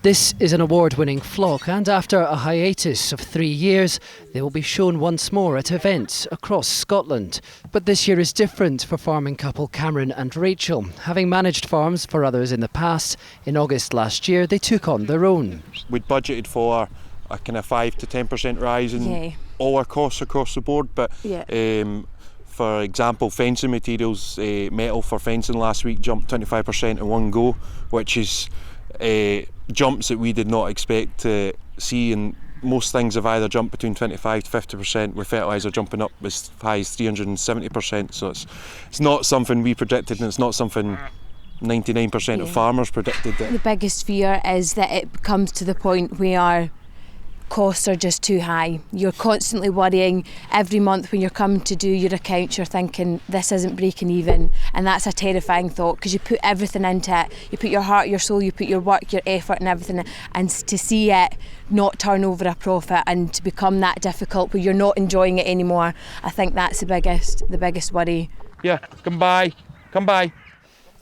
This is an award-winning flock, and after a hiatus of 3 years, they will be shown once more at events across Scotland. But this year is different for farming couple Cameron and Rachel. Having managed farms for others in the past, in August last year they took on their own. We'd budgeted for a kind of 5 to 10% rise in all our costs across the board, but for example, fencing materials, metal for fencing last week jumped 25% in one go, which is jumps that we did not expect to see, and most things have either jumped between 25 to 50%, with fertiliser jumping up as high as 370%. So it's not something we predicted, and it's not something 99% of farmers predicted. The biggest fear is that it comes to the point where costs are just too high. You're constantly worrying. Every month when you're coming to do your accounts, you're thinking this isn't breaking even, and that's a terrifying thought, because you put everything into it. You put your heart, your soul, you put your work, your effort and everything, and to see it not turn over a profit and to become that difficult where you're not enjoying it anymore, I think that's the biggest worry. Yeah, come by.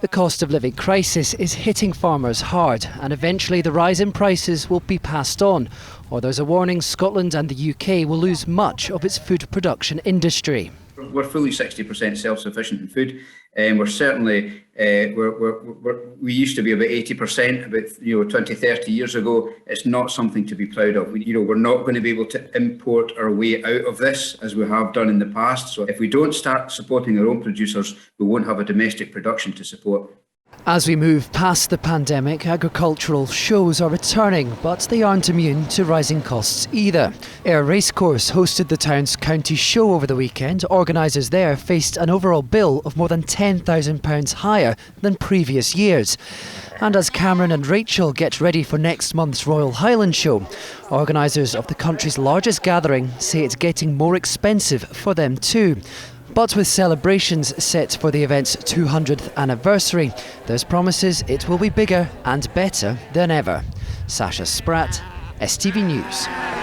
The cost of living crisis is hitting farmers hard, and eventually the rise in prices will be passed on, or there's a warning Scotland and the UK will lose much of its food production industry. We're fully 60% self-sufficient in food, and we're certainly we used to be about 80% about 20, 30 years ago. It's not something to be proud of. We're not going to be able to import our way out of this as we have done in the past. So if we don't start supporting our own producers, we won't have a domestic production to support. As we move past the pandemic, agricultural shows are returning, but they aren't immune to rising costs either. Ayr Racecourse hosted the town's county show over the weekend. Organisers there faced an overall bill of more than £10,000 higher than previous years. And as Cameron and Rachel get ready for next month's Royal Highland Show, organisers of the country's largest gathering say it's getting more expensive for them too. But with celebrations set for the event's 200th anniversary, there's promises it will be bigger and better than ever. Sasha Spratt, STV News.